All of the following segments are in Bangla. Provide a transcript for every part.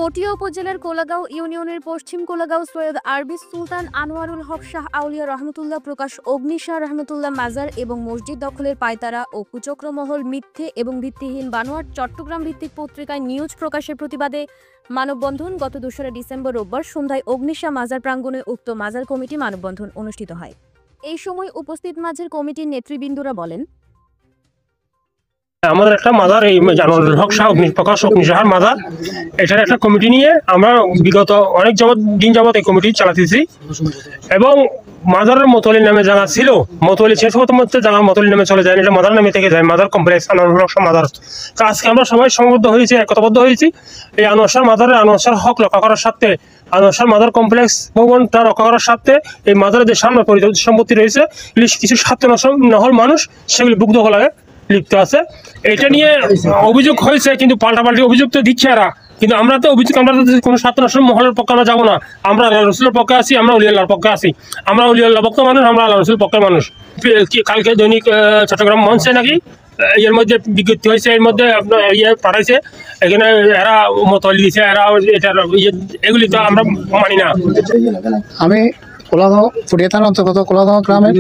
পটিয়া উপজেলার কোলাগাঁও ইউনিয়নের পশ্চিম কোলাগাঁও সৈয়দ আরবি সুলতান আনোয়ারুল হক শাহ আউলিয়া রহমতুল্লাহ প্রকাশ অগ্নি শাহ রহমতুল্লাহ মাজার এবং মসজিদ দখলের পায়তারা ও কুচক্র মহল মিথ্যে এবং ভিত্তিহীন বানোয়াট চট্টগ্রাম ভিত্তিক পত্রিকায় নিউজ প্রকাশের প্রতিবাদে মানববন্ধন গত 2 ডিসেম্বর রোববার সন্ধ্যায় অগ্নি শাহ মাজার প্রাঙ্গণে উক্ত মাজার কমিটি মানববন্ধন অনুষ্ঠিত হয়। এই সময় উপস্থিত মাজার কমিটির নেতৃবৃন্দরা বলেন, আমাদের একটা মাজার এই আনোয়ারুল হক শাহ প্রকাশ অগ্নি শাহ মাজার, এটার একটা কমিটি নিয়ে আমরা বিগত অনেক দিন যাবত এই কমিটি চালাতেছি এবং মাজারের মতোয়ালি নামে জায়গা ছিল, মতোয়ালি শেষ মধ্যে জায়গা মতোয়ালি নামে চলে যায়, এটা মাজার নামে থেকে যায় মাজার কমপ্লেক্স আনোয়ারুল হক শাহ মাজার। তো আজকে আমরা সবাই সংবদ্ধ হয়েছি, একতাবদ্ধ হয়েছি এই আনোয়ার শাহ মাজারের আনোয়ার শাহ হক রক্ষা করার স্বার্থে, আনোয়ার শাহ মাজার কমপ্লেক্স ভবনটা রক্ষা করার স্বার্থে এই মাজারের যে সামনে সম্পত্তি রয়েছে কিছু স্বার্থনষ্ট নহল মানুষ সেগুলি বুক দখলে লিপ্ত আছে। এটা নিয়ে অভিযোগ হয়েছে, কিন্তু পাল্টাপাল্টি অভিযোগ তো দিচ্ছে এরা, কিন্তু আমরা তো অভিযোগ আমরা কোনো স্বার্থনষ্ট মহলের পক্ষে আমরা যাবো না। আমরা আল্লাহ রসুলের পক্ষে আছি, আমরা অলি আল্লাহর পক্ষে আছি, আমরা অলি আল্লাহ পক্ষে মানুষ, আমরা আল্লাহ রসুলের পক্ষে মানুষ। কালকে দৈনিক চট্টগ্রাম মঞ্চে নাকি এর মধ্যে বিজ্ঞপ্তি হয়েছে, এর মধ্যে আপনার পাঠাইছে, এখানে এরা মতলি দিচ্ছে, এরা এটার এগুলি তো আমরা মানি না। আমি কোলাগাঁও পটিয়া থানার অন্তর্গত কোলাগাঁও গ্রামের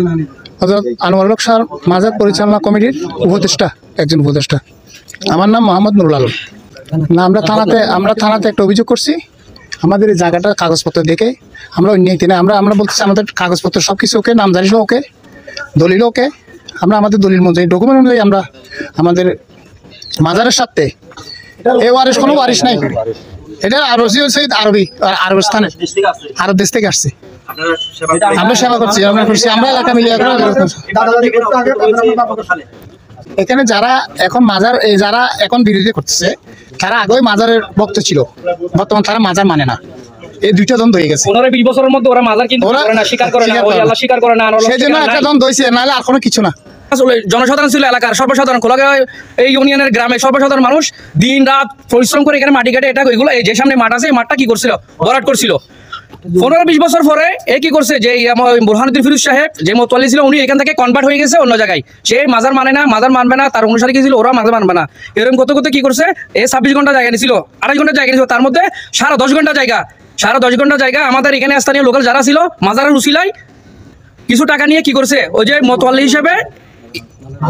হযরত আনোয়ারুল হক শাহ মাজার পরিচালনা কমিটির একজন উপদেষ্টা। আমার নাম মোহাম্মদ নুরুল আলম। না, আমরা থানাতে একটা অভিযোগ করছি। আমাদের এই জায়গাটা কাগজপত্র দেখে আমরা অন্যায় না, আমরা বলতেছি আমাদের কাগজপত্র সব কিছু ওকে, নামজারি সহ ওকে, দলিল ওকে, আমরা আমাদের দলিল অনুযায়ী ডকুমেন্ট অনুযায়ী আমরা আমাদের মাজারের সাথে এ ওয়ারিশ কোনো ওয়ারিশ নাই। এটা আরব স্থানের আরব দেশ থেকে আসছে। আমরা সেবা করছি, আমরা এলাকা মিলিয়ে এখানে যারা এখন যারা এখন বিরোধী করতেছে তারা আগেই মাজারের ভক্ত ছিল, বর্তমান তারা মাজার মানে না। এই দুইটা দ্বন্দ্ব হয়ে গেছে 15-20 বছরের মধ্যে ওরা মাজার কিন্তু স্বীকার করে না, ওই আল্লাহ স্বীকার করে না, সেই জন্য একটা দ্বন্দ্ব হয়েছে, নাহলে আর কোনো কিছু না। আসলে জনসাধারণ ছিল এলাকার সর্বসাধারণ কোলাগাঁও এই ইউনিয়নের গ্রামে সর্বসাধারণ মানুষ দিন রাত পরিশ্রম করে এখানে মাটি কাটে এটা এগুলো যে সামনে মাঠ আছে, মাঠটা কি করছিল, ভরাট করছিল। 15-20 বছর পরে এ কি করছে, যে বুরহানুদ্দিন ফিরোজ সাহেব যে মোতওয়ালি ছিল উনি এখান থেকে কনভার্ট হয়ে গেছে অন্য জায়গায়, সে মাজার মানে না, মাজার মানবে না, তার অনুসারী কি ছিল ওরা মাজার মানবে না, এরকম করতে করতে কি করছে, 26 ঘন্টা জায়গা নিয়েছিল, 28 ঘন্টা জায়গা নিয়েছিল, তার মধ্যে 10.5 ঘন্টা জায়গা আমাদের এখানে স্থানীয় লোকাল যারা ছিল মাজারের উসিলায় কিছু টাকা নিয়ে কি করছে, ওই যে মোতওয়ালি হিসেবে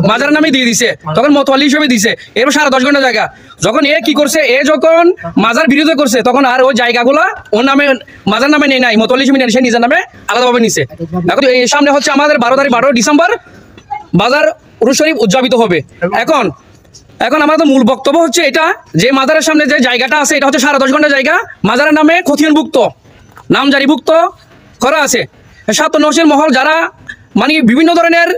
মাজারের নামে দিয়ে দিছে, তখন মোতওয়ালি হিসেবে দিছে, এরপর 10.5 ঘন্টা জায়গা যখন এ কি করছে, এ যখন মাজার বিরোধী করছে তখন আর ওই জায়গাগুলা ওর নামে মাজার নামে নেই নাই, মোতওয়ালি হিসেবে সে নিজের নামে আলাদাভাবে নিছে। এখন এই সামনে হচ্ছে আমাদের 12 ডিসেম্বর বাজার উরুস শরীফ উদযাপিত হবে। এখন আমাদের মূল বক্তব্য হচ্ছে এটা, যে মাজারের সামনে যে জায়গাটা আছে এটা হচ্ছে 10.5 ঘন্টা জায়গা মাজারের নামে খতিয়ানভুক্ত, নামজারিভুক্ত করা আছে। স্বার্থনশীল মহল যারা মানে বিভিন্ন ধরনের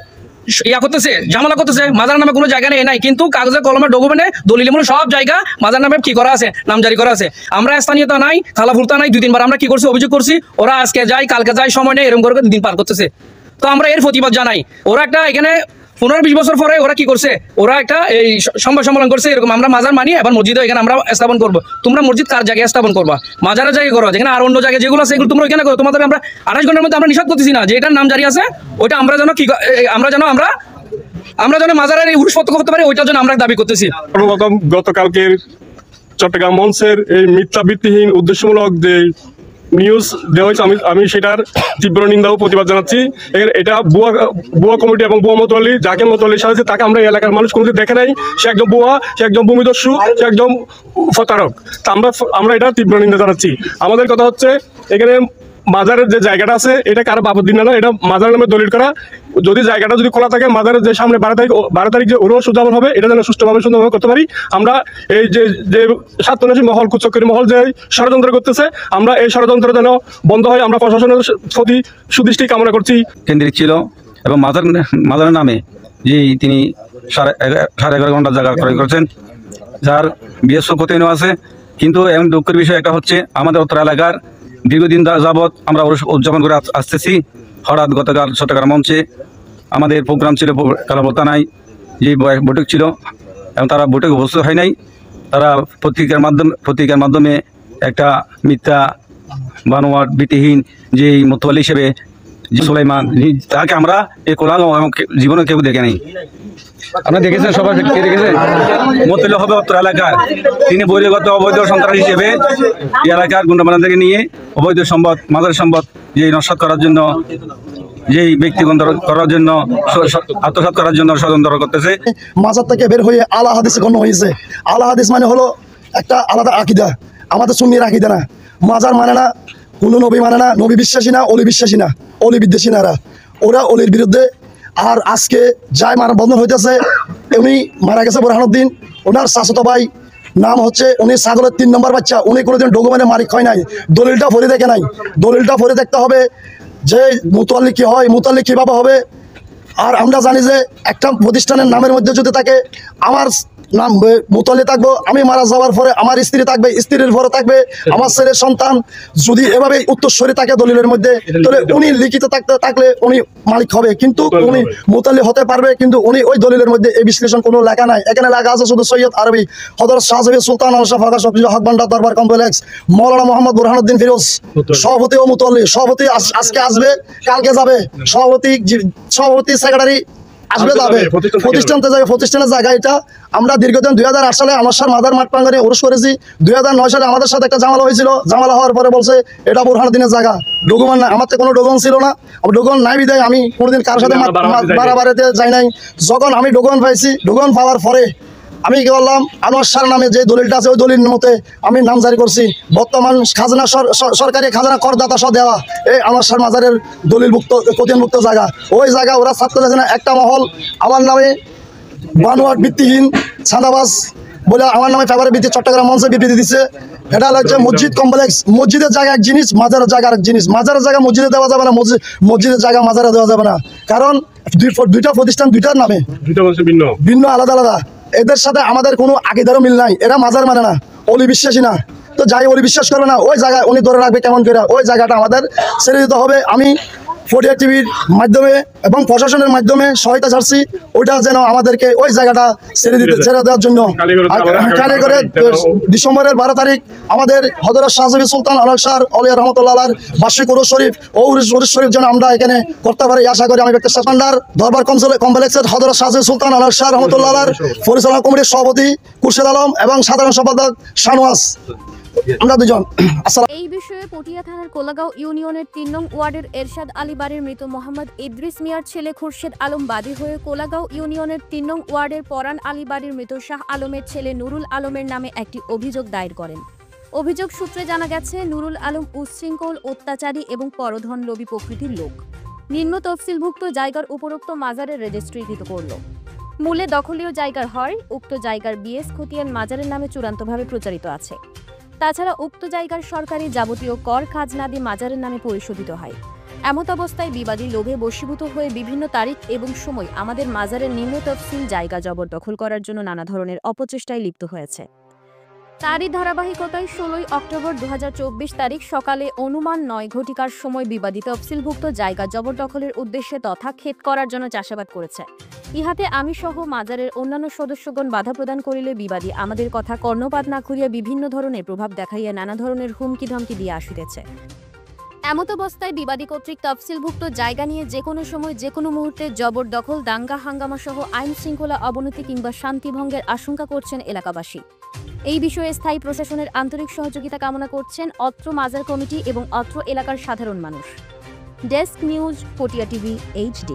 করতেছে, ঝামেলা করতেছে, মাজার নামে কোনো জায়গা নেই, কিন্তু কাগজে কলমের ডকুমেন্টে দলিলে মূল সব জায়গা মাজার নামে কি করা আছে, নামজারি করা আছে। আমরা স্থানীয়তা নাই, খালাফুলতা নাই, 2-3 বার আমরা কি করছি অভিযোগ করছি, ওরা আজকে যায় কালকে যায়, সময় নেই, এরকম করে দিন পার করতেছে। তো আমরা এর প্রতিবাদ জানাই। ওরা একটা এখানে 15-20 বছর পরে ওরা কি করছে, ওরা একটা এই সংবাদ সম্মেলন করছে এরকম আমরা মাজার মানি, এবার মসজিদে এখানে আমরা স্থাপন করবো। তোমরা মসজিদ কার জায়গায় স্থাপন করবা, মাজারের জায়গায় করো, যেখানে আর অন্য জায়গায় যেগুলো আছে এগুলো তোমরা এখানে করো। তোমাদের আমরা 28 ঘন্টার মধ্যে আমরা নিষেধ করতেছি না যে এটার নাম জারি আছে, ওইটা আমরা যেন কি আমরা যেন মাজারের এই উরুস করতে পারি, ওইটার জন্য আমরা দাবি করতেছি। গতকালকের চট্টগ্রাম মঞ্চের এই মিথ্যা ভিত্তিহীন উদ্দেশ্যমূলক যে নিউজ দেওয়া হয়েছে, আমি সেটার তীব্র নিন্দা ও প্রতিবাদ জানাচ্ছি। এটা বুয়া কমিটি এবং বুয়া মোতওয়ালি, যাকে মোতওয়ালি সাজাচ্ছে তাকে আমরা এলাকার মানুষ কোনোদিন দেখে নাই, সে একজন বুয়া, সে একজন ভূমিদস্যু, সে একজন প্রতারক। তা আমরা এটা তীব্র নিন্দা জানাচ্ছি। আমাদের কথা হচ্ছে এখানে মাজারের যে জায়গাটা আছে এটা কারো বাবদ দিন না, এটা মাজারের নামে দলিল করা। যদি জায়গাটা যদি খোলা থাকে, মাজারের যে সামনে 12 তারিখ যে ওরও উদযাপন হবে, এটা যেন সুষ্ঠুভাবে সুন্দরভাবে করতে পারি। আমরা এই যে স্বার্থনশীল মহল, কুচক্রী মহল যে ষড়যন্ত্র করতেছে, আমরা এই ষড়যন্ত্র যেন বন্ধ হয়, আমরা প্রশাসনের প্রতি সুদৃষ্টি কামনা করছি। কেন্দ্রিক ছিল এবং মাজারের নামে যে তিনি 11.5 ঘন্টা জায়গা ক্রয় করেছেন, যার বিএসও খতিয়ানও আছে। কিন্তু এমন দুঃখের বিষয় একটা হচ্ছে, আমাদের উত্তর এলাকার দীর্ঘদিন যাবৎ আমরা উদযাপন করে আসতেছি। হঠাৎ গতকাল চট্টগ্রাম মঞ্চে আমাদের প্রোগ্রাম ছিল, কালাবর্তা নাই, যে বৈঠক ছিল এবং তারা বৈঠকে উপস্থিত হয় নাই। তারা পত্রিকার মাধ্যমে একটা মিথ্যা বানোয়াট ভিত্তিহীন যে মোতওয়ালি হিসেবে যে সুলাইমান, তাকে আমরা এই কোলাগাঁও জীবনে কেউ দেখে নেই। আপনারা দেখেছেন, সবাই কে দেখেছেন? মতিল হবে অত্র এলাকার, তিনি বহিরাগত অবৈধ সন্ত্রাসী হিসেবে এই এলাকার গুন্ডামানদেরকে নিয়ে অবৈধ সম্পদ, মাদার সম্পদ যে নস্বাত করার জন্য, যেই ব্যক্তিগত করার জন্য, আত্মসাৎ করার জন্য ষড়যন্ত্র করতেছে। মাজার থেকে বের হয়ে আলা হাদিসে গণ্য হয়েছে। আলা হাদিস মানে হলো একটা আলাদা আকিদা, আমাদের সুন্নির আকিদা না। মাজার মানে না, কোনো নবী মানে না, নবী বিশ্বাসী না, অলি বিশ্বাসী না, অলি বিদ্বেষী না। ওরা অলির বিরুদ্ধে। আর আজকে যাই মারা বন্ধন হইতেছে, উনি মারা গেছে বোরহানুদ্দিন, ওনার চাচাতো ভাই, নাম হচ্ছে, উনি ছাগলের 3 নম্বর বাচ্চা। উনি কোনোদিন ডকুমেন্টে মালিক হয় নাই, দলিলটা পড়ে দেখে নাই। দলিলটা পড়ে দেখতে হবে যে মুতাল্লি কি হয়, মুতাল্লি কিভাবে হবে। আর আমরা জানি যে একটা প্রতিষ্ঠানের নামের মধ্যে যদি থাকে, আমার নাম মুতাল্লি থাকবো, আমি মারা যাওয়ার পরে আমার স্ত্রী থাকবে, স্ত্রীর পরে থাকবে আমার ছেলের সন্তান। যদি এভাবে উত্তরসূরি থাকে দলিলের মধ্যে, তাহলে উনি লিখিত থাকলে উনি মালিক হবে, কিন্তু উনি মুতাল্লি হতে পারবে। কিন্তু উনি ওই দলিলের মধ্যে এই বিশ্লেষণ কোনো লেখা নাই। এখানে লেখা আছে শুধু সৈয়দ আরবি হযরত শাহজাবি সুলতান আল-শাহ ফাঁকা সবজি হক ভান্ডার দরবার কমপ্লেক্স, মৌলানা মোহাম্মদ বুরহানুদ্দিন ফিরোজ সভাপতি ও মুতাল্লি। সভাপতি আজকে আসবে, কালকে যাবে। সভাপতি সেক্রেটারি আসবে, যাবে, প্রতিষ্ঠানতে যাবে। প্রতিষ্ঠানের জায়গা এটা। আমরা দীর্ঘদিন 2008 সালে আমার মাদার মাঠ প্রাঙ্গণে ওরস করেছি। 2009 সালে আমাদের সাথে একটা ঝামেলা হয়েছিল। ঝামেলা হওয়ার পরে বলছে এটা বুরহানুদ্দিনের জায়গা, ডকুমেন্ট না। আমার তো কোনো ডকুমেন্ট ছিল না, ডকুমেন্ট নাই বিদায় আমি কোনোদিন কারোর সাথে বাড়াবাড়িতে যাই নাই। যখন আমি ডকুমেন্ট পাইছি, ডকুমেন্ট পাওয়ার পরে আমি কি করলাম, আনোয়ার শাহ নামে যে দলিলটা আছে ওই দলিল মতে আমি নাম জারি করছি। বর্তমান খাজনা, সরকারি খাজনা করদাতা সহ দেওয়া এই আনোয়ার শাহ মাজারের দলিলভুক্ত কতিনভুক্ত জায়গা। ওই জায়গা ওরা ছাত্র যাচ্ছে না। একটা মহল আমার নামে বানোয়াট ভিত্তিহীন ছাঁদাবাজ বলে আমার নামে ফেভারে ভিত্তি চট্টগ্রাম মঞ্চে বিবৃতি দিচ্ছে। এটা হচ্ছে মসজিদ কমপ্লেক্স। মসজিদের জায়গা এক জিনিস, মাজারের জায়গা এক জিনিস। মাজারের জায়গা মসজিদে দেওয়া যাবে না, মসজিদের জায়গা মাজারে দেওয়া যাবে না। কারণ দুইটা প্রতিষ্ঠান, দুইটার নামে ভিন্ন, আলাদা আলাদা। এদের সাথে আমাদের কোনো আকিদারও মিল নাই। এরা মাজার মানে না, অলি বিশ্বাসী না। তো যাই অলি বিশ্বাস করবে না, ওই জায়গায় উনি ধরে রাখবে কেমন করে? ওই জায়গাটা আমাদের ছেড়ে দিতে হবে। আমি ফোর্টিয়া টিভির মাধ্যমে এবং প্রশাসনের মাধ্যমে সহায়তা চাচ্ছি, ওইটা যেন আমাদেরকে ওই জায়গাটা ছেড়ে দেওয়ার জন্য। কারিগরে ডিসেম্বরের 12 তারিখ আমাদের হযরত শাহজাবি সুলতান আল-শাহ আউলিয়া রহমতুল্লাহ আলাইহির বার্ষিক উরুস শরীফ ও উরুস শরীফ যেন আমরা এখানে করতে পারি আশা করি। আমি ব্যক্তি সেকেন্ডার দরবার কমপ্লেক্সের হযরত শাহজাবি সুলতান আল-শাহ রহমতুল্লাহ আলাইহির পরিচালনা কমিটির সভাপতি খুরশেদ আলম এবং সাধারণ সম্পাদক শাহনওয়াজ, আমরা দুজন। এই বিষয়ে পটিয়া থানার কোলাগাঁও ইউনিয়নের 3 নং ওয়ার্ডের এরশাদ আলী বাড়ির মৃত মোহাম্মদ ইদ্রিস মিয়ার ছেলে খুরশেদ আলম বাদী হয়ে কোলাগাঁও ইউনিয়নের 3 নং ওয়ার্ডের পরান আলী বাড়ির মৃত শাহ আলমের ছেলে নুরুল আলমের নামে একটি অভিযোগ দায়ের করেন। অভিযোগ সূত্রে জানা গেছে, নুরুল আলম উচ্ছৃঙ্খল, অত্যাচারী এবং পরধন লোভী প্রকৃতির লোক। নিম্ন তফসিলভুক্ত জায়গার উপরোক্ত মাজারের রেজিস্ট্রিকৃত করল। মূলে দখলীয় জায়গার হয়, উক্ত জায়গার বিএস খতিয়ান মাজারের নামে চূড়ান্তভাবে প্রচারিত আছে। তাছাড়া উক্ত জায়গার সরকারি যাবতীয় কর খাজনাদি মাজারের নামে পরিশোধিত হয়। এমত অবস্থায় বিবাদী লোভে বশীভূত হয়ে বিভিন্ন তারিখ এবং সময় আমাদের মাজারের নিম্ন তফসিল জায়গা জবরদখল করার জন্য নানা ধরনের অপচেষ্টায় লিপ্ত হয়েছে। তারই ধারাবাহিকতায় 16 অক্টোবর 2024 তারিখ সকালে অনুমান 9 ঘটিকার সময় বিবাদী তফসিলভুক্ত জায়গা জবরদখলের উদ্দেশ্যে তথা ক্ষেত করার জন্য চাষাবাদ করেছে। ইহাতে আমি সহ মাজারের অন্যান্য সদস্যগণ বাধা প্রদান করিলে বিবাদী আমাদের কথা কর্ণপাত না করিয়া বিভিন্ন ধরনের প্রভাব দেখাইয়া নানা ধরনের হুমকি ধমকি দিয়ে আসিতেছে। এমত অবস্থায় বিবাদী কর্তৃক তফসিলভুক্ত জায়গা নিয়ে যে কোনো সময় যে কোনো মুহূর্তে জবরদখল, দাঙ্গা হাঙ্গামা সহ আইন শৃঙ্খলা অবনতি কিংবা শান্তিভঙ্গের আশঙ্কা করছেন এলাকাবাসী। এই বিষয়ে স্থায়ী প্রশাসনের আন্তরিক সহযোগিতা কামনা করছেন অত্র মাজার কমিটি এবং অত্র এলাকার সাধারণ মানুষ। Desk news, Patiya TV HD।